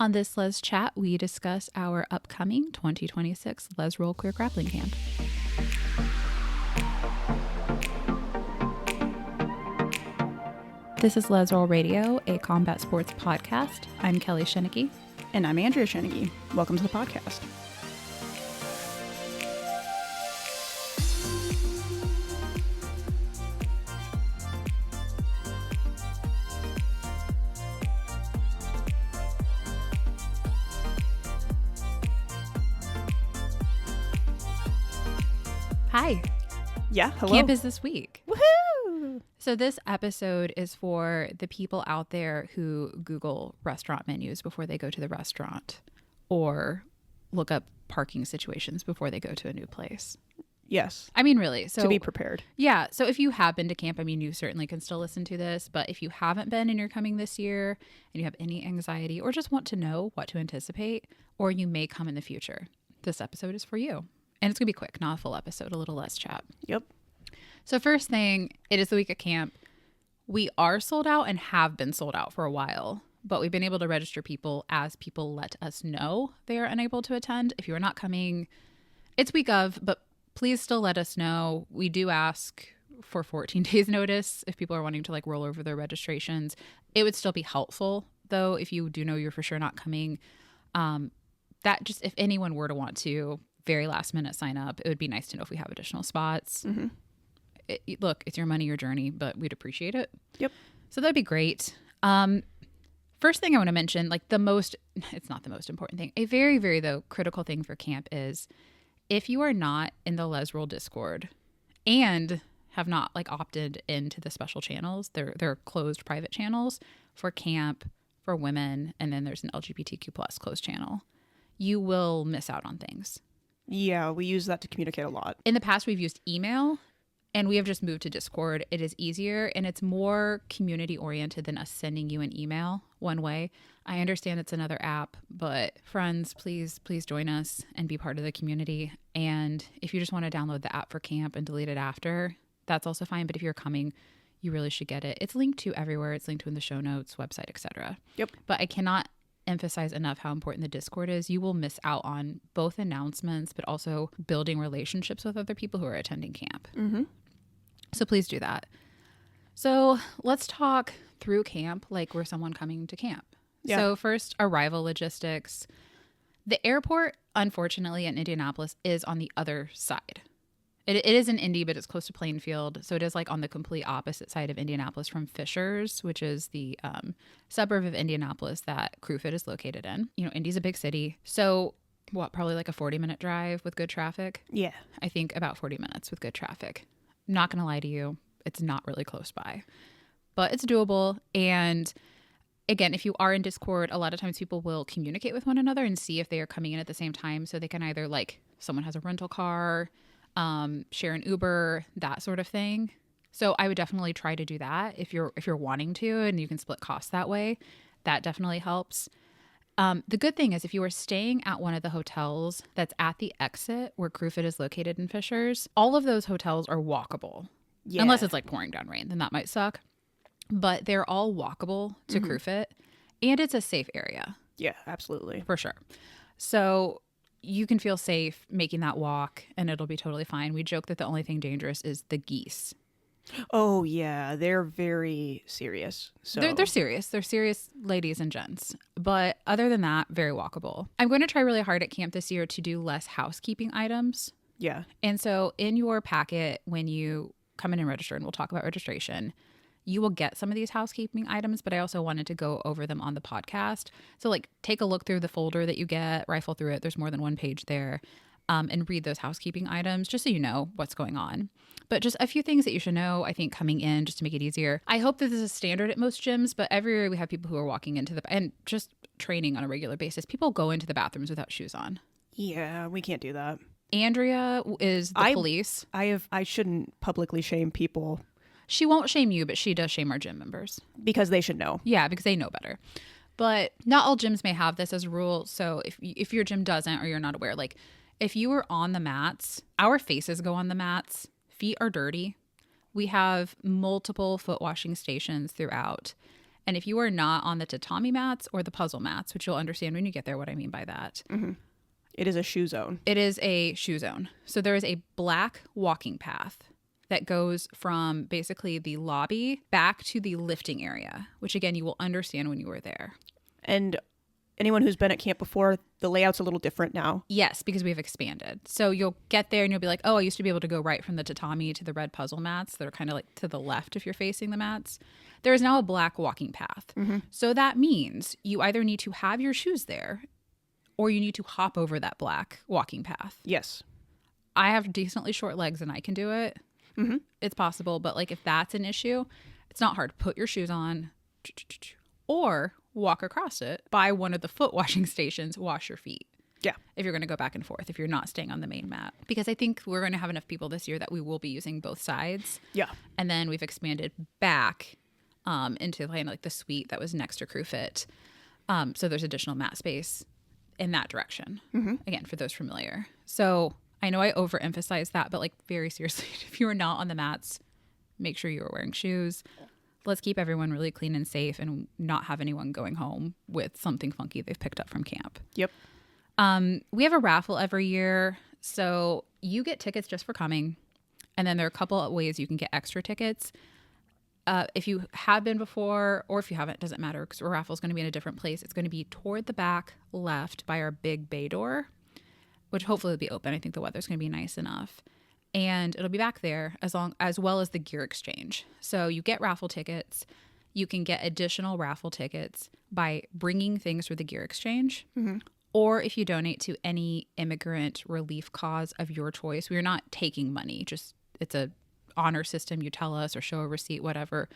On this Lez Chat, we discuss our upcoming 2026 Lez Roll Queer Grappling Camp. This is Lez Roll Radio, a combat sports podcast. I'm Kelly Shennicky. And I'm Andrea Shennicky. Welcome to the podcast. Hi. Yeah, hello. Camp is this week. Woohoo! So this episode is for the people out there who Google restaurant menus before they go to the restaurant or look up parking situations before they go to a new place. Yes. I mean, really. So to be prepared. Yeah. So if you have been to camp, I mean, you certainly can still listen to this. But if you haven't been and you're coming this year and you have any anxiety or just want to know what to anticipate, or you may come in the future, this episode is for you. And it's going to be quick, not a full episode, a little less chat. Yep. So first thing, it is the week of camp. We are sold out and have been sold out for a while, but we've been able to register people as people let us know they are unable to attend. If you are not coming, it's week of, but please still let us know. We do ask for 14 days notice if people are wanting to roll over their registrations. It would still be helpful though if you do know you're for sure not coming. That just, if anyone were to want to very last minute sign up, it would be nice to know if we have additional spots. Mm-hmm. Look, it's your money, your journey, but we'd appreciate it. Yep. So that'd be great. First thing I want to mention, it's not the most important thing. A very, very, though, critical thing for camp is if you are not in the Lez Roll Discord and have not opted into the special channels, they're closed private channels for camp, for women, and then there's an LGBTQ plus closed channel. You will miss out on things. Yeah, we use that to communicate a lot. In the past, we've used email. And we have just moved to Discord. It is easier and it's more community oriented than us sending you an email one way. I understand it's another app, but friends, please join us and be part of the community. And if you just want to download the app for camp and delete it after, that's also fine. But if you're coming, you really should get it. It's linked to everywhere. It's linked to in the show notes, website, etc. Yep. But I cannot emphasize enough how important the Discord is. You will miss out on both announcements, but also building relationships with other people who are attending camp. Mm-hmm. So please do that. So let's talk through camp like we're someone coming to camp. Yeah. So first, arrival logistics. The airport, unfortunately, in Indianapolis is on the other side. It is in Indy, but it's close to Plainfield. So it is on the complete opposite side of Indianapolis from Fishers, which is the suburb of Indianapolis that Crewfit is located in. You know, Indy's a big city. So probably a 40-minute drive with good traffic? Yeah. I think about 40 minutes with good traffic. Not going to lie to you, it's not really close by, but it's doable. And again, if you are in Discord, a lot of times people will communicate with one another and see if they are coming in at the same time. So they can either someone has a rental car, share an Uber, that sort of thing. So I would definitely try to do that if you're wanting to, and you can split costs that way. That definitely helps. The good thing is if you are staying at one of the hotels that's at the exit where Crewfit is located in Fishers, all of those hotels are walkable. Yeah. Unless it's pouring down rain, then that might suck. But they're all walkable to Crewfit, and it's a safe area. Yeah, absolutely. For sure. So you can feel safe making that walk, and it'll be totally fine. We joke that the only thing dangerous is the geese. Oh, yeah. They're very serious. So They're serious. They're serious ladies and gents. But other than that, very walkable. I'm going to try really hard at camp this year to do less housekeeping items. Yeah. And so in your packet, when you come in and register, and we'll talk about registration, you will get some of these housekeeping items, but I also wanted to go over them on the podcast. So take a look through the folder that you get, rifle through it. There's more than one page there. And read those housekeeping items just so you know what's going on. But just a few things that you should know, I think, coming in just to make it easier. I hope that this is standard at most gyms, but every year we have people who are walking into and just training on a regular basis. People go into the bathrooms without shoes on. Yeah, we can't do that. Andrea is the police. I shouldn't publicly shame people. She won't shame you, but she does shame our gym members. Because they should know. Yeah, because they know better. But not all gyms may have this as a rule. So if your gym doesn't or you're not aware, if you are on the mats, our faces go on the mats. Feet are dirty. We have multiple foot washing stations throughout. And if you are not on the tatami mats or the puzzle mats, which you'll understand when you get there what I mean by that. It is a shoe zone. It is a shoe zone. So there is a black walking path that goes from basically the lobby back to the lifting area, which again, you will understand when you were there. And anyone who's been at camp before, the layout's a little different now. Yes, because we've expanded. So you'll get there and you'll be like, oh, I used to be able to go right from the tatami to the red puzzle mats that are kind of like to the left if you're facing the mats. There is now a black walking path. So that means you either need to have your shoes there or you need to hop over that black walking path. Yes. I have decently short legs and I can do it. It's possible. But like if that's an issue, it's not hard. Put your shoes on or walk across it by one of the foot washing stations, wash your feet. Yeah. If you're going to go back and forth, if you're not staying on the main mat. Because I think we're going to have enough people this year that we will be using both sides. Yeah. And then we've expanded back into kind of like the suite that was next to Crew Fit. So there's additional mat space in that direction. Again, for those familiar. So I know I overemphasize that, but like very seriously, if you are not on the mats, make sure you are wearing shoes. Let's keep everyone really clean and safe and not have anyone going home with something funky they've picked up from camp. Yep. We have a raffle every year. So you get tickets just for coming. And then there are a couple of ways you can get extra tickets. If you have been before or if you haven't, it doesn't matter because our raffle is going to be in a different place. It's going to be toward the back left by our big bay door, which hopefully will be open. I think the weather's going to be nice enough. And it'll be back there as well as the gear exchange. So you get raffle tickets. You can get additional raffle tickets by bringing things for the gear exchange. Or if you donate to any immigrant relief cause of your choice. We're not taking money. Just it's a honor system. You tell us or show a receipt, whatever.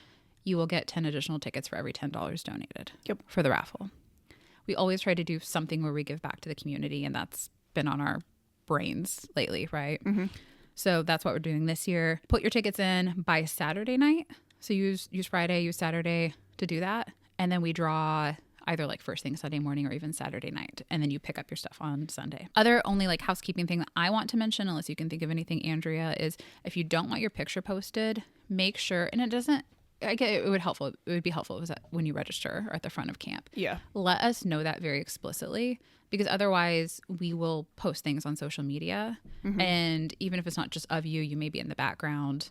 You will get 10 additional tickets for every $10 donated for the raffle. We always try to do something where we give back to the community, and that's been on our brains lately, right? So that's what we're doing this year. Put your tickets in by Saturday night. So use Friday, use Saturday to do that. And then we draw either like first thing Sunday morning or even Saturday night. And then you pick up your stuff on Sunday. Other only like housekeeping thing that I want to mention, unless you can think of anything, Andrea, is if you don't want your picture posted, make sure, and it doesn't, I get it would be helpful was that when you register or at the front of camp. Yeah. Let us know that very explicitly because otherwise we will post things on social media. And even if it's not just of you, you may be in the background.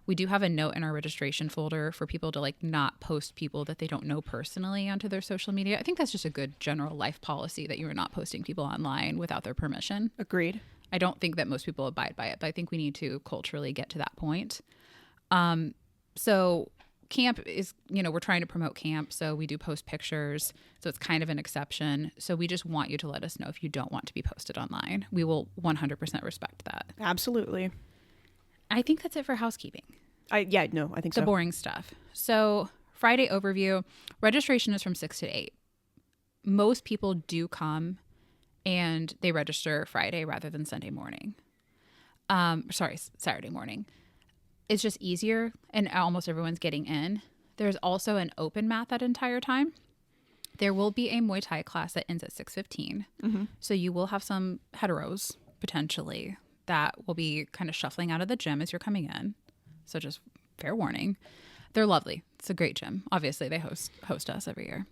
We do have a note in our registration folder for people to like not post people that they don't know personally onto their social media. I think that's just a good general life policy that you are not posting people online without their permission. Agreed. I don't think that most people abide by it, but I think we need to culturally get to that point. So camp is, we're trying to promote camp. So we do post pictures. So it's kind of an exception. So we just want you to let us know if you don't want to be posted online. We will 100% respect that. Absolutely. I think that's it for housekeeping. I think so. The boring stuff. So Friday overview, registration is from 6 to 8. Most people do come and they register Friday rather than Sunday morning. Saturday morning. It's just easier and almost everyone's getting in. There's also an open mat that entire time. There will be a Muay Thai class that ends at 6:15. So you will have some heteros potentially that will be kind of shuffling out of the gym as you're coming in. So just fair warning. They're lovely. It's a great gym. Obviously, they host us every year.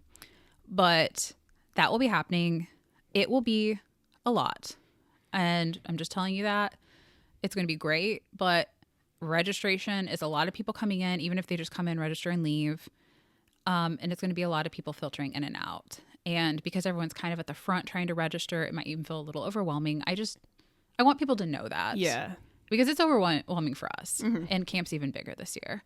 But that will be happening. It will be a lot. And I'm just telling you that. It's going to be great. But registration is a lot of people coming in, even if they just come in, register, and leave. And it's going to be a lot of people filtering in and out. And because everyone's kind of at the front trying to register, it might even feel a little overwhelming. I want people to know that. Yeah. Because it's overwhelming for us. And camp's even bigger this year.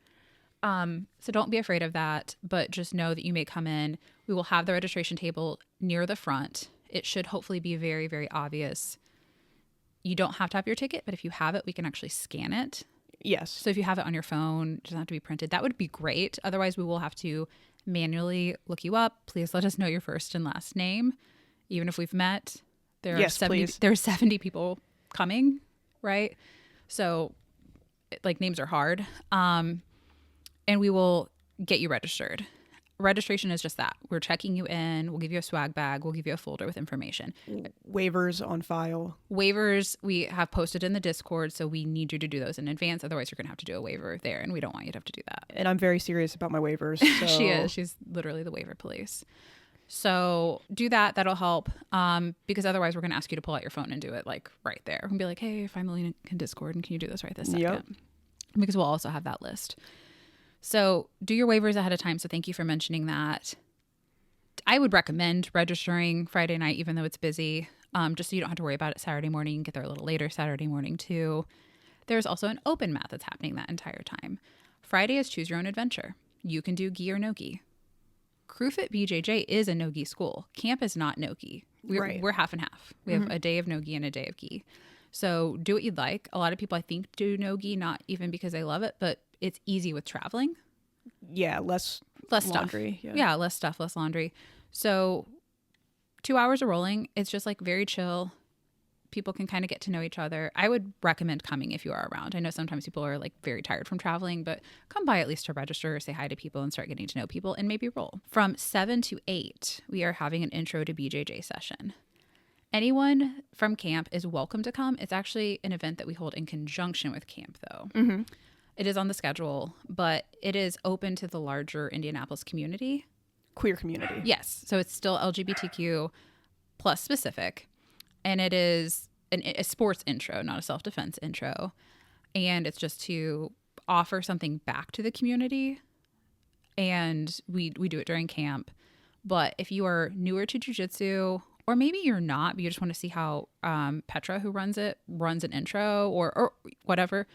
So don't be afraid of that. But just know that you may come in. We will have the registration table near the front. It should hopefully be very, very obvious. You don't have to have your ticket, but if you have it, we can actually scan it. Yes. So if you have it on your phone, it doesn't have to be printed. That would be great. Otherwise, we will have to manually look you up. Please let us know your first and last name. Even if we've met, there are 70 people coming, right? So like names are hard. And we will get you registered. registration is just that. We're checking you in. We'll give you a swag bag. We'll give you a folder with information. Waivers on file. Waivers we have posted in the Discord, so we need you to do those in advance. Otherwise, you're going to have to do a waiver there, and we don't want you to have to do that. And I'm very serious about my waivers. So. She is. She's literally the waiver police. So do that. That'll help, because otherwise we're going to ask you to pull out your phone and do it like right there. And be like, hey, find the link in Discord, and can you do this right this second? Yep. Because we'll also have that list. So do your waivers ahead of time. So thank you for mentioning that. I would recommend registering Friday night, even though it's busy, just so you don't have to worry about it Saturday morning. You can get there a little later Saturday morning too. There's also an open mat that's happening that entire time. Friday is choose your own adventure. You can do gi or no gi. Crewfit BJJ is a no-gi school. Camp is not no-gi. We're half and half. We have a day of no-gi and a day of gi. So do what you'd like. A lot of people, I think, do no-gi, not even because they love it, but it's easy with traveling. Yeah, less laundry. Stuff. Yeah, less stuff, less laundry. So 2 hours of rolling. It's just like very chill. People can kind of get to know each other. I would recommend coming if you are around. I know sometimes people are like very tired from traveling, but come by at least to register, say hi to people, and start getting to know people, and maybe roll. From 7 to 8, we are having an intro to BJJ session. Anyone from camp is welcome to come. It's actually an event that we hold in conjunction with camp, though. Mm-hmm. It is on the schedule, but it is open to the larger Indianapolis community. Queer community. Yes. So it's still LGBTQ plus specific. And it is a sports intro, not a self-defense intro. And it's just to offer something back to the community. And we do it during camp. But if you are newer to jiu-jitsu, or maybe you're not, but you just want to see how Petra, who runs an intro or whatever,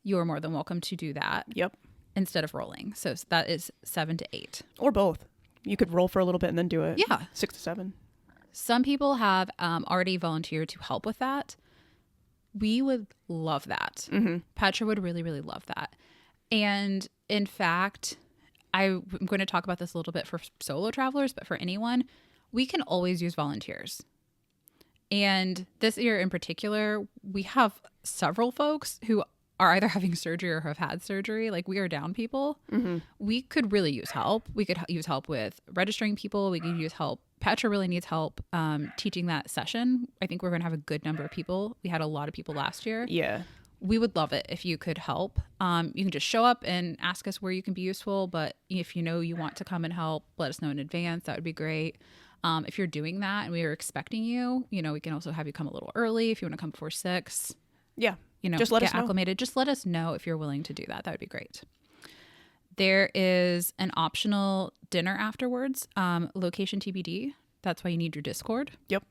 you are more than welcome to do that. Yep. Instead of rolling. So that is 7 to 8. Or both. You could roll for a little bit and then do it. Yeah. 6 to 7. Some people have already volunteered to help with that. We would love that. Mm-hmm. Petra would really, really love that. And in fact, I'm going to talk about this a little bit for solo travelers, but for anyone, we can always use volunteers. And this year in particular, we have several folks who are either having surgery or have had surgery. Like, we are down people. Mm-hmm. We could really use help. We could use help with registering people. We could use help. Petra really needs help teaching that session. I think we're going to have a good number of people. We had a lot of people last year. Yeah. We would love it if you could help. You can just show up and ask us where you can be useful. But if you know you want to come and help, let us know in advance. That would be great. If you're doing that and we are expecting you, we can also have you come a little early if you want to come before 6. Yeah. Just let us know. Acclimated. Just let us know if you're willing to do that. That would be great. There is an optional dinner afterwards. Location TBD. That's why you need your Discord. Yep.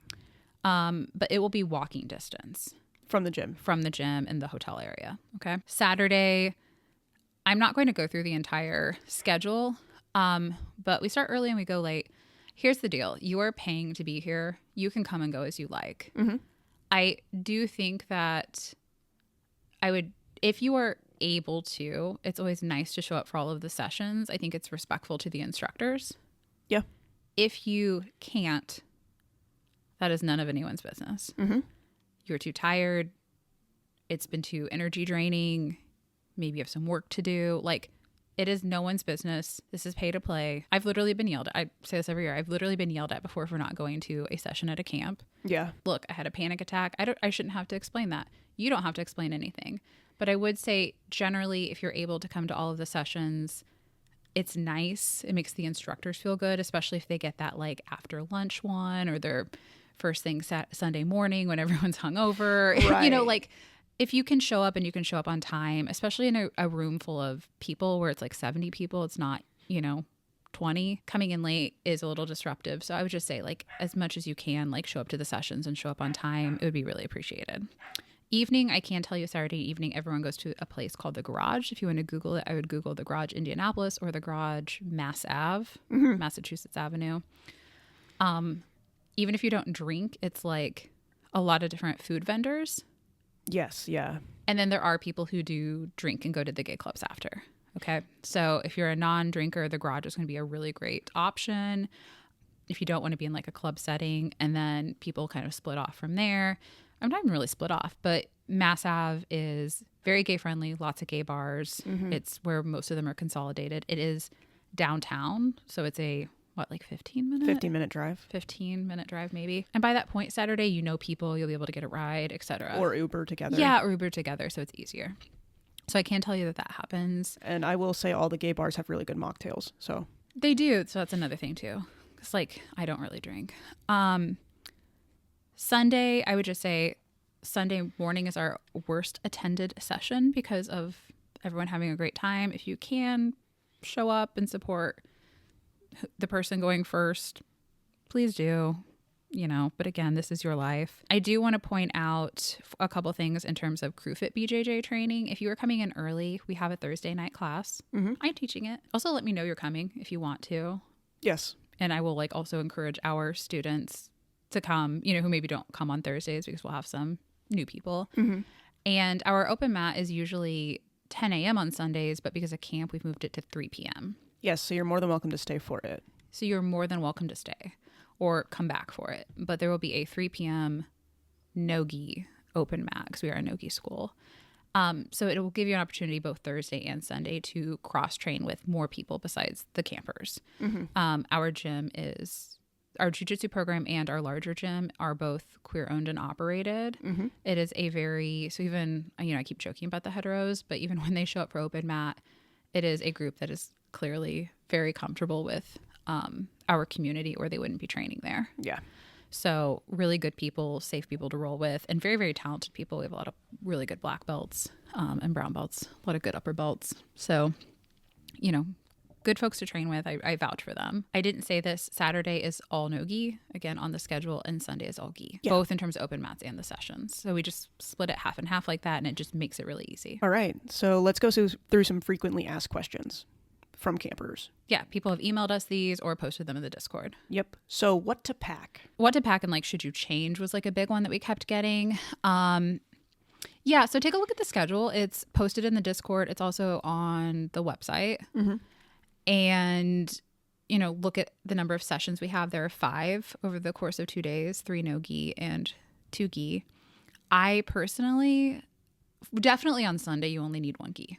But it will be walking distance. From the gym. From the gym in the hotel area. Okay. Saturday, I'm not going to go through the entire schedule, but we start early and we go late. Here's the deal. You are paying to be here. You can come and go as you like. Mm-hmm. I do think that if you are able to, it's always nice to show up for all of the sessions. I think it's respectful to the instructors. Yeah. If you can't, that is none of anyone's business. Mm-hmm. You're too tired. It's been too energy draining. Maybe you have some work to do. Like, it is no one's business. This is pay to play. I've literally been yelled at. I say this every year. I've literally been yelled at before for not going to a session at a camp. Yeah. Look, I had a panic attack. I shouldn't have to explain that. You don't have to explain anything. But I would say generally, if you're able to come to all of the sessions, it's nice. It makes the instructors feel good, especially if they get that like after lunch one or their first thing Sunday morning when everyone's hungover. Right. Like if you can show up and you can show up on time, especially in a room full of people where it's like 70 people, it's not, 20. Coming in late is a little disruptive. So I would just say, like, as much as you can, like, show up to the sessions and show up on time. It would be really appreciated. Evening, I can tell you Saturday evening, everyone goes to a place called the Garage. If you want to Google it, I would Google the Garage Indianapolis or the Garage Mass Ave, Mm-hmm. Massachusetts Avenue. Even if you don't drink, it's like a lot of different food vendors. Yes. Yeah. And then there are people who do drink and go to the gay clubs after. Okay. So if you're a non-drinker, the Garage is going to be a really great option. If you don't want to be in like a club setting, and then people kind of split off from there. I'm not even really split off, but Mass Ave is very gay friendly, lots of gay bars. Mm-hmm. It's where most of them are consolidated. It is downtown. So it's a, what, like 15-minute? 15-minute drive. 15-minute drive maybe. And by that point, Saturday, you know people, you'll be able to get a ride, etc. Or Uber together. Yeah, or Uber together, so it's easier. So I can tell you that that happens. And I will say all the gay bars have really good mocktails. So They do, so that's another thing too. Because, like, I don't really drink. Sunday, I would just say Sunday morning is our worst attended session because of everyone having a great time. If you can, show up and support the person going first, please do, you know, but again, this is your life. I do want to point out a couple things in terms of CrewFit BJJ training. If you are coming in early, we have a Thursday night class. I'm teaching it. Also, let me know you're coming if you want to. yes. And I will like also encourage our students to come, you know, who maybe don't come on Thursdays because we'll have some new people. And our open mat is usually 10 a.m. on Sundays, but because of camp, we've moved it to 3 p.m. Yes, so you're more than welcome to stay for it. So you're more than welcome to stay or come back for it. But there will be a 3 p.m. no-gi open mat because we are a no-gi school. So it will give you an opportunity both Thursday and Sunday to cross-train with more people besides the campers. Our gym is, our jiu-jitsu program and our larger gym are both queer-owned and operated. It is a very, so even, you know, I keep joking about the heteros, but even when they show up for open mat, it is a group that is clearly very comfortable with our community or they wouldn't be training there. Yeah. So really good people, safe people to roll with, and very, very talented people. We have a lot of really good black belts and brown belts, a lot of good upper belts. So, you know, good folks to train with. I vouch for them. I didn't say this. Saturday is all no-gi, again, on the schedule, and Sunday is all gi, both in terms of open mats and the sessions. So we just split it half and half like that, and it just makes it really easy. All right. So let's go through some frequently asked questions from campers. Yeah, people have emailed us these or posted them in the Discord. Yep. So what to pack? What to pack and like should you change was like a big one that we kept getting. Yeah, so take a look at the schedule. It's posted in the Discord. It's also on the website. And, you know, look at the number of sessions we have. There are 5 over the course of 2 days, 3 no-gi and 2 gi. I personally, definitely on Sunday, you only need 1 gi.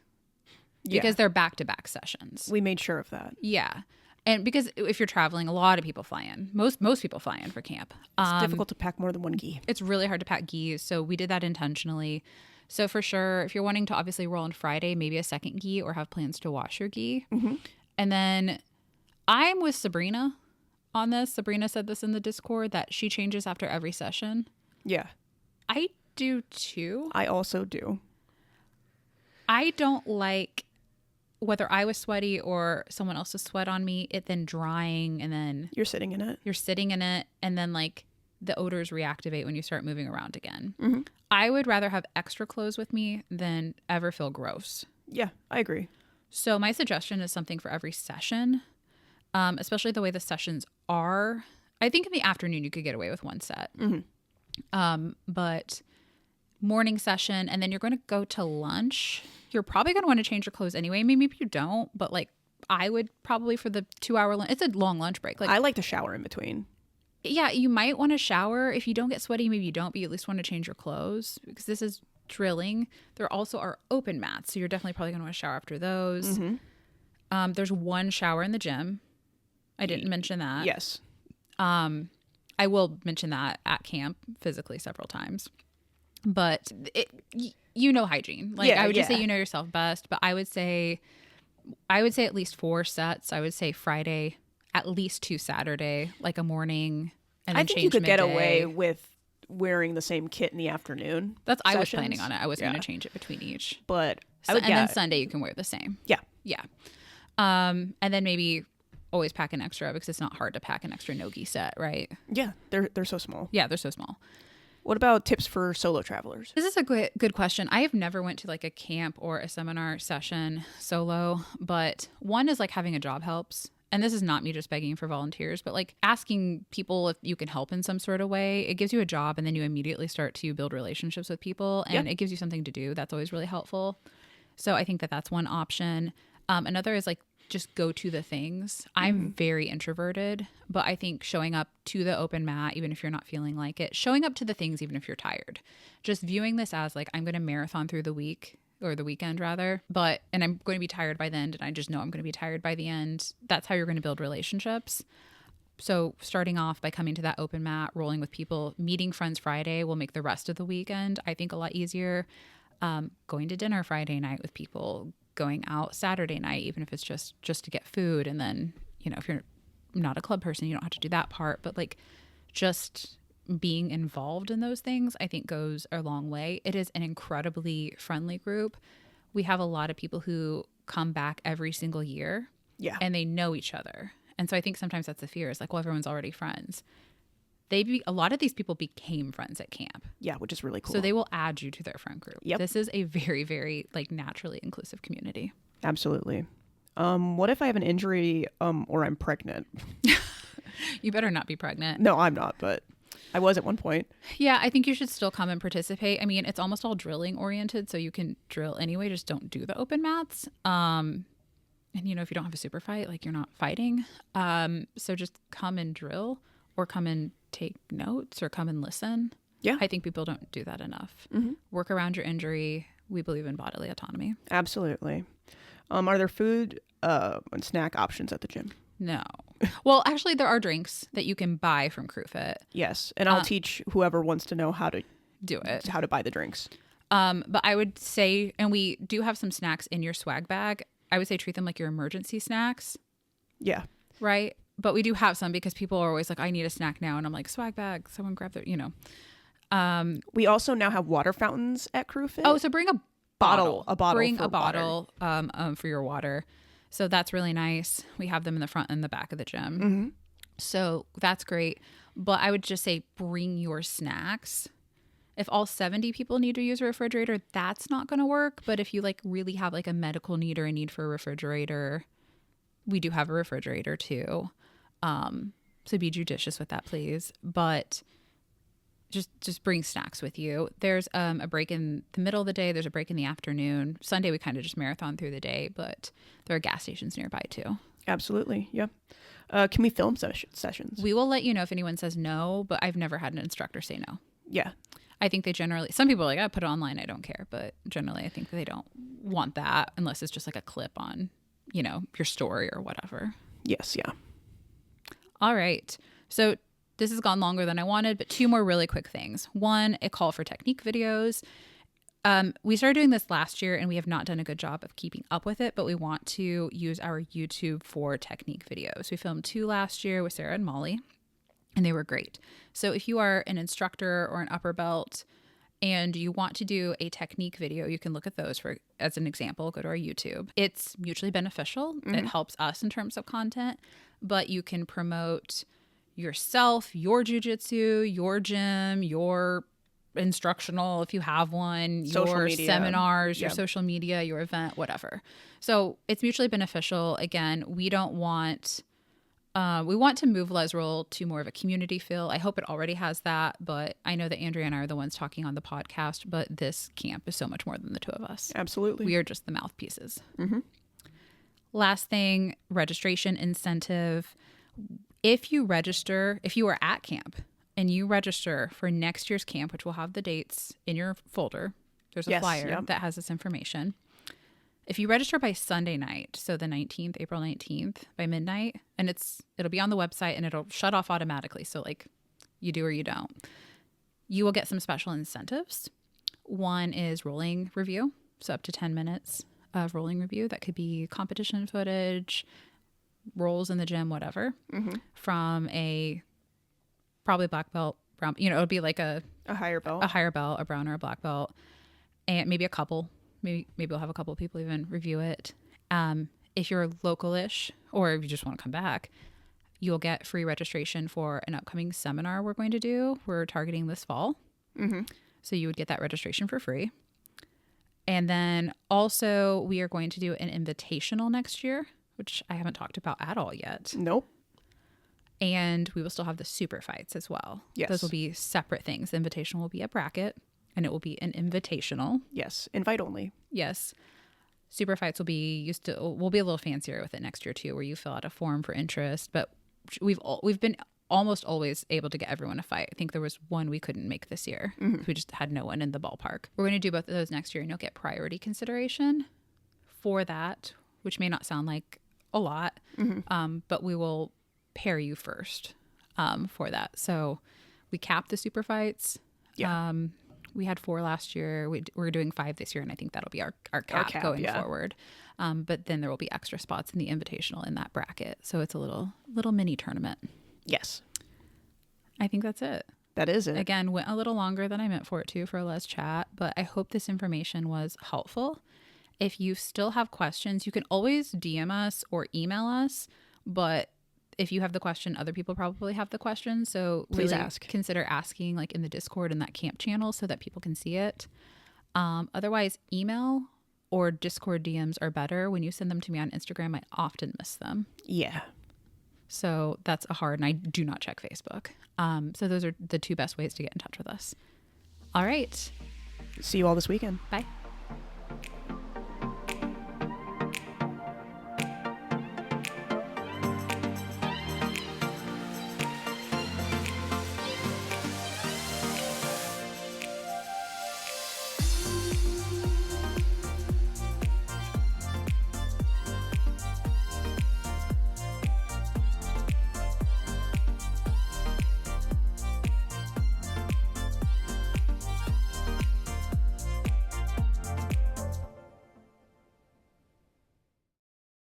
Because they're back-to-back sessions. We made sure of that. Yeah. And because if you're traveling, a lot of people fly in. Most people fly in for camp. It's difficult to pack more than 1 gi. It's really hard to pack gis, so we did that intentionally. So for sure, if you're wanting to obviously roll on Friday, maybe a second gi or have plans to wash your gi. And then I'm with Sabrina on this. Sabrina said this in the Discord that she changes after every session. Yeah. I do too. I also do. I don't like whether I was sweaty or someone else's sweat on me, it then drying and then You're sitting in it. you're sitting in it and then like the odors reactivate when you start moving around again. I would rather have extra clothes with me than ever feel gross. Yeah, I agree. So my suggestion is something for every session, especially the way the sessions are. I think in the afternoon you could get away with 1 set. But morning session, and then you're going to go to lunch. You're probably going to want to change your clothes anyway. Maybe you don't, but like I would probably for the 2-hour lunch. It's a long lunch break. Like I like to shower in between. Yeah, you might want to shower. If you don't get sweaty, maybe you don't, but you at least want to change your clothes because this is drilling. There also are open mats, so you're definitely probably going to want to shower after those. There's 1 shower in the gym. I didn't mention that. Yes. I will mention that at camp physically several times. But you know hygiene. Like I would just say you know yourself best, but I would say at least 4 sets. I would say Friday, at least 2 Saturday, like a morning and then I think change you could midday. get away with wearing the same kit in the afternoon. I was planning on it. I was going to change it between each. But and then Sunday you can wear the same. Yeah. Yeah. And then maybe always pack an extra because it's not hard to pack an extra no-gi set, right? Yeah, they're so small. Yeah, they're so small. What about tips for solo travelers? This is a good question. I have never went to like a camp or a seminar session solo, but one is like having a job helps. And this is not me just begging for volunteers, but like asking people if you can help in some sort of way. It gives you a job and then you immediately start to build relationships with people and it gives you something to do. That's always really helpful. So I think that that's one option. Another is like just go to the things. I'm very introverted, but I think showing up to the open mat, even if you're not feeling like it, showing up to the things, even if you're tired, just viewing this as like, I'm going to marathon through the week or the weekend rather. And I'm going to be tired by the end, and I just know I'm going to be tired by the end. That's how you're going to build relationships. So starting off by coming to that open mat, rolling with people, meeting friends Friday will make the rest of the weekend, I think, a lot easier. Going to dinner Friday night with people, going out Saturday night, even if it's just to get food. And then, if you're not a club person, you don't have to do that part. But like just being involved in those things, I think goes a long way. It is an incredibly friendly group. We have a lot of people who come back every single year. Yeah. And they know each other. And so I think sometimes that's the fear. It's like, well, everyone's already friends. A lot of these people became friends at camp. Yeah, which is really cool. So they will add you to their friend group. Yep. This is a very, very like naturally inclusive community. Absolutely. What if I have an injury or I'm pregnant? You better not be pregnant. No, I'm not, but I was at one point. Yeah, I think you should still come and participate. I mean, it's almost all drilling oriented, so you can drill anyway. Just don't do the open mats. And, if you don't have a super fight, like you're not fighting. So just come and drill or come and take notes or come and listen. Yeah. I think people don't do that enough. Mm-hmm. Work around your injury. We believe in bodily autonomy. Absolutely. Are there food and snack options at the gym? No. Well, actually, there are drinks that you can buy from CrewFit. Yes. And I'll teach whoever wants to know how to do it, how to buy the drinks. But I would say, and we do have some snacks in your swag bag. I would say treat them like your emergency snacks. Yeah. Right. But we do have some because people are always like, I need a snack now. And I'm like, swag bag, someone grab their, We also now have water fountains at CrewFit. Oh, so bring a bottle. Bring a for bottle for your water. So that's really nice. We have them in the front and the back of the gym. Mm-hmm. So that's great. But I would just say bring your snacks. If all 70 people need to use a refrigerator, that's not going to work. But if you like really have like a medical need or a need for a refrigerator, we do have a refrigerator too. So be judicious with that, please. But just bring snacks with you. There's a break in the middle of the day. There's a break in the afternoon. Sunday, we kind of just marathon through the day, but there are gas stations nearby too. Absolutely. Yeah. Can we film sessions? We will let you know if anyone says no, but I've never had an instructor say no. Yeah. I think they generally, some people are like, I put it online, I don't care. But generally, I think they don't want that unless it's just like a clip on, your story or whatever. Yes. Yeah. All right. So this has gone longer than I wanted, but 2 more really quick things. 1, a call for technique videos. We started doing this last year and we have not done a good job of keeping up with it, but we want to use our YouTube for technique videos. We filmed 2 last year with Sarah and Molly, and they were great. So if you are an instructor or an upper belt and you want to do a technique video, you can look at those as an example. Go to our YouTube. It's mutually beneficial. Mm-hmm. It helps us in terms of content, but you can promote yourself, your jujitsu, your gym, your instructional, if you have one, social your media. seminars, your social media, your event, whatever. So it's mutually beneficial. Again, we want to move Lez Roll to more of a community feel. I hope it already has that, but I know that Andrea and I are the ones talking on the podcast, but this camp is so much more than the 2 of us. Absolutely. We are just the mouthpieces. Mm-hmm. Last thing, registration incentive. If you are at camp and you register for next year's camp, which will have the dates in your folder, there's a flyer that has this information. If you register by Sunday night, so the 19th, April 19th, by midnight, and it'll be on the website and it'll shut off automatically. So like you do or you don't. You will get some special incentives. 1 is rolling review. So up to 10 minutes of rolling review. That could be competition footage, rolls in the gym, whatever, from a probably black belt, brown, it'll be like a higher belt, a brown or a black belt, and maybe a couple. Maybe we'll have a couple of people even review it. If you're local-ish or if you just want to come back, you'll get free registration for an upcoming seminar we're going to do. We're targeting this fall. Mm-hmm. So you would get that registration for free. And then also we are going to do an invitational next year, which I haven't talked about at all yet. Nope. And we will still have the super fights as well. Yes. Those will be separate things. The invitational will be a bracket. And it will be an invitational. Yes. Invite only. Yes. Super fights will be we'll be a little fancier with it next year too, where you fill out a form for interest. But we've been almost always able to get everyone a fight. I think there was one we couldn't make this year. We just had no one in the ballpark. We're going to do both of those next year, and you'll get priority consideration for that, which may not sound like a lot, but we will pair you first for that. So we capped the super fights. Yeah. We had 4 last year. We're doing 5 this year, and I think that'll be our cap going forward. But then there will be extra spots in the invitational in that bracket. So it's a little mini tournament. Yes. I think that's it. That is it. Again, went a little longer than I meant for it to for Lez Chat, but I hope this information was helpful. If you still have questions, you can always DM us or email us, but if you have the question, other people probably have the question. So please really ask. Consider asking like in the Discord and that camp channel so that people can see it. Otherwise, email or Discord DMs are better. When you send them to me on Instagram, I often miss them. Yeah. So that's a hard, and I do not check Facebook. So those are the 2 best ways to get in touch with us. All right. See you all this weekend. Bye.